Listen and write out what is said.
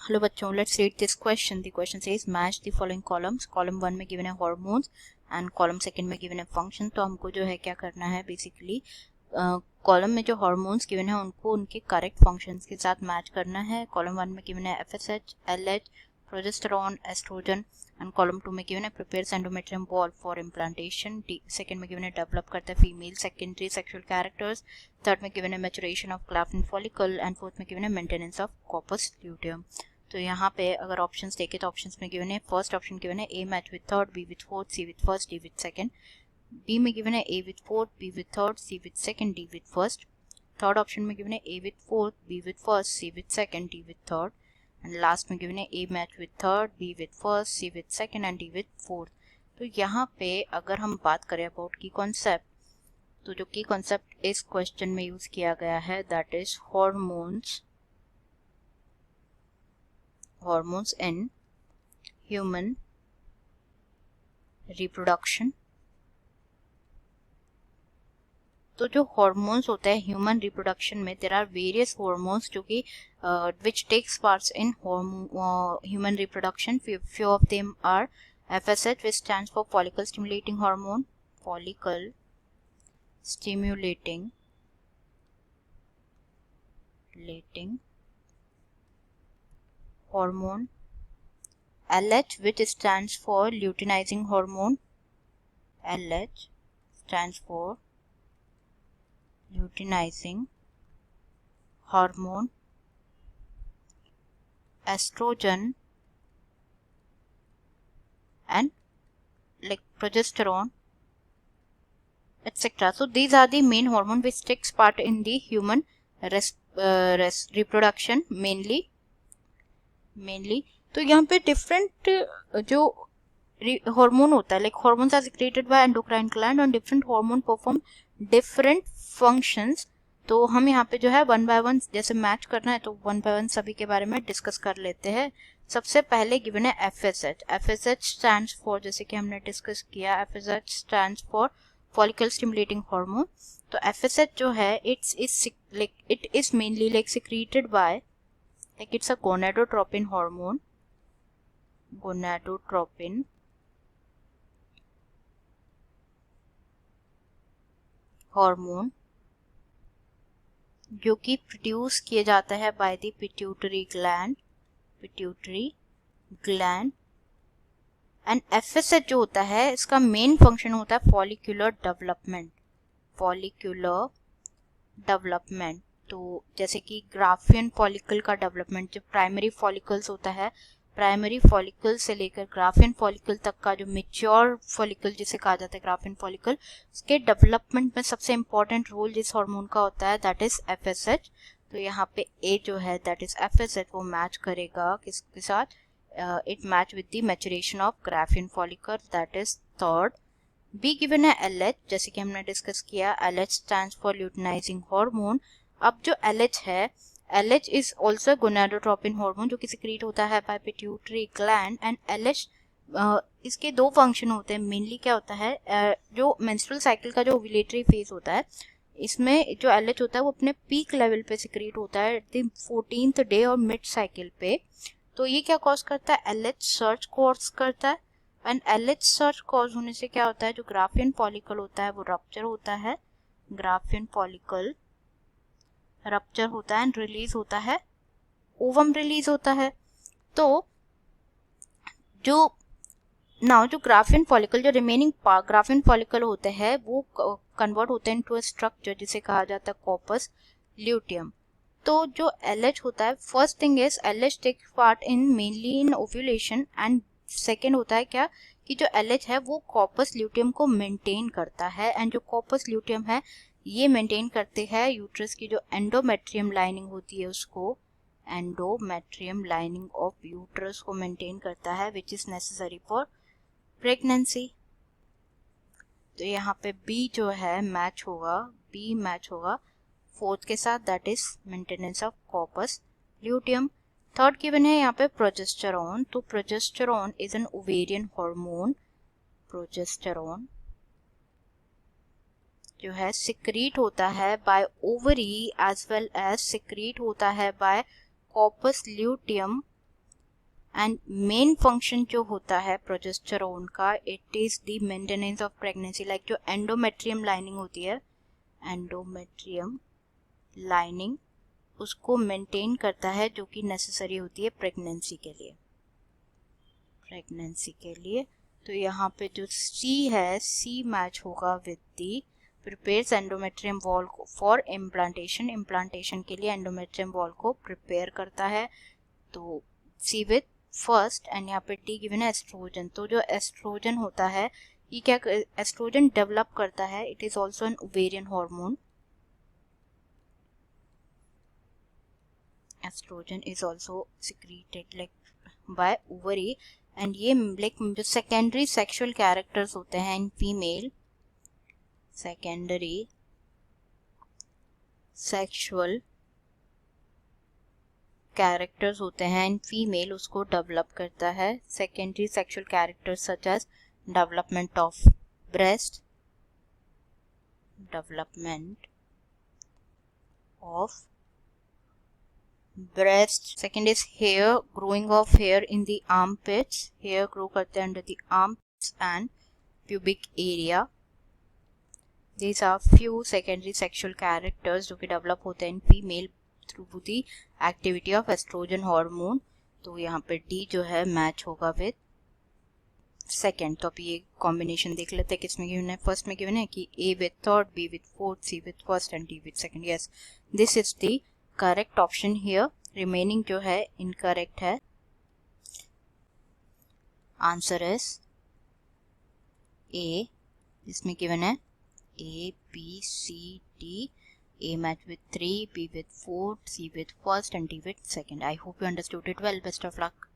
Hello बच्चों, let's read this question. The question says match the following columns. Column 1 में given है hormones and column 2 में given है function. तो हमको जो है क्या करना है, बेसिकली कॉलम में जो हार्मोन्स गिवन है उनको उनके करेक्ट फंक्शंस के साथ मैच करना है. कॉलम 1 में गिवन है FSH, LH, progesterone, oestrogen and column 2 में गिवन है prepares endometrium wall for implantation. Second में गिवन है डेवलप करता है female secondary sexual characters. Third में गिवन है maturation of Graafian follicle and fourth में गिवन है मेंटेनेंस ऑफ कॉर्पस ल्यूटियम. तो यहाँ पे अगर ऑप्शंस देखें तो ऑप्शंस में गिवन है, फर्स्ट ऑप्शन गिवन है A match with third, B with fourth, C with first, D with second. B में गिवन है A with fourth, B with third, C with second, D with first. Third option में given है A with fourth, B with first, C with second, D with third. And last में given है A match with third, B with first, C with second and D with fourth. तो यहाँ पे अगर हम बात करें अबाउट की कॉन्सेप्ट, तो जो की कॉन्सेप्ट इस क्वेश्चन में यूज किया गया है that is hormones in human reproduction. तो जो हॉर्मोन्स होता है ह्यूमन रिप्रोडक्शन में, देयर आर वेरियस हॉर्मोन्स जो कि which takes parts in human reproduction. Few of them are FSH, which stands for follicle stimulating hormone, follicle stimulating hormone. LH, which stands for luteinizing hormone, LH stands for luteinizing hormone. Estrogen and like progesterone, etc. So these are the main hormone which takes part in the human reproduction mainly. तो यहाँ पे different जो hormone होता है, like hormones are secreted by endocrine gland और different hormone perform different functions. तो हम यहाँ पे जो है वन बाय वन जैसे मैच करना है तो वन बाय वन सभी के बारे में डिस्कस कर लेते हैं. सबसे पहले गिवन है FSH. FSH स्टैंड्स फॉर, जैसे कि हमने डिस्कस किया, FSH stands for follicle stimulating hormone. तो FSH जो है it is mainly like secreted by, like it's a gonadotropin hormone जो कि प्रोड्यूस किया जाता है by the pituitary gland. And FSH जो होता है इसका मेन फंक्शन होता है फॉलिक्यूलर डेवलपमेंट. तो जैसे कि ग्राफियन फॉलिकल का डेवलपमेंट, जो प्राइमरी फॉलिकल्स होता है, प्राइमरी फॉलिकल से लेकर ग्राफियन फॉलिकल तक का जो मैच्योर फॉलिकल जिसे कहा जाता है ग्राफियन फॉलिकल, उसके डेवलपमेंट में सबसे इंपॉर्टेंट रोल जिस हार्मोन का होता है दैट इज FSH. तो यहाँ पे ए जो है दैट इज FSH, वो मैच करेगा किसके साथ, it match with the maturation of Graafian follicle, that is third. B given है LH, जैसे कि हमने डिस्कस किया, LH stands for luteinising hormone. अब जो LH है, LH is also gonadotropin hormone जो कि सिक्रीट होता है by pituitary gland. And LH इसके दो फंक्शन होते हैं. मेनली क्या होता है, जो मेंस्ट्रुअल साइकिल का जो ओव्यूलेटरी फेज होता है, इसमें जो LH होता है वो अपने पीक लेवल पे सिक्रीट होता है एट द 14th डे और मिड साइकिल पे. तो ये क्या कॉज करता है, LH सर्च कॉज करता है. एंड LH सर्च कॉज होने से क्या होता है, जो ग्राफियन फॉलिकल होता है वो रप्चर होता है, ग्राफियन फॉलिकल रप्चर होता है एंड रिलीज होता है, ओवम रिलीज होता है. तो जो ग्राफियन फॉलिकल, जो रिमेनिंग ग्राफियन फॉलिकल होते हैं वो कन्वर्ट होते हैं इनटू अ स्ट्रक्चर जिसे कहा जाता है कॉर्पस ल्यूटियम. तो जो LH होता है, first thing is LH takes part in mainly in ovulation. And second होता है क्या, कि जो LH है वो कॉर्पस ल्यूटियम को मेंटेन करता है. एंड जो कॉर्पस ल्यूटियम है ये मेंटेन करते हैं यूट्रस की जो एंडोमेट्रियम लाइनिंग होती है, उसको एंडोमेट्रियम लाइनिंग ऑफ यूट्रस को मेंटेन करता है which is necessary for pregnancy. तो यहाँ पे बी जो है मैच होगा फोर्थ के साथ, that is maintenance of corpus luteum. Third given है यहाँ पे प्रोजेस्टेरॉन. तो progesterone is an ovarian hormone. Progesterone जो है सिक्रीट होता है by ovary as well as secrete होता है by corpus luteum and main function जो होता है प्रोजेस्टेरोन का, it is the maintenance of pregnancy. Like जो एंडोमेट्रियम लाइनिंग होती है, एंडोमेट्रियम लाइनिंग उसको मेंटेन करता है, जो कि नेसेसरी होती है प्रेगनेंसी के लिए, तो यहाँ पे जो सी है, सी मैच होगा with the prepares endometrium wall for implantation के लिए एंडोमेट्रियम वॉल को प्रिपेयर करता है। तो सी विद फर्स्ट, एंड यहाँ पे टी गिवन है एस्ट्रोजन। तो जो एस्ट्रोजन होता है, ये क्या एस्ट्रोजन डेवलप करता है, it is also an ovarian hormone. Estrogen is also secreted like by ovary, and ये लाइक जो सेकेंडरी सेक्सुअल कैरेक्टर्स होते हैं in female, secondary sexual characters होते हैं इन फीमेल, उसको डेवलप करता है। Secondary sexual characters such as development of breast, development of breast. Second is hair, growing of hair in the armpits, hair grow करते हैं under the arms and pubic area. These are few secondary sexual characters जो कि develop होते हैं in female through the activity of estrogen hormone. तो यहाँ पे D जो है मैच होगा with सेकेंड। तो अब ये कॉम्बिनेशन देख लेते हैं किसमें गिवन है। फर्स्ट में गिवन है कि A with third, B with fourth, C with first and D with second. Yes, this is the correct option here, remaining जो है इनकरेक्ट है। आंसर इज ए, इसमें गिवन है A, B, C, D. A match with 3, B with 4, C with first and D with second. I hope you understood it well. Best of luck.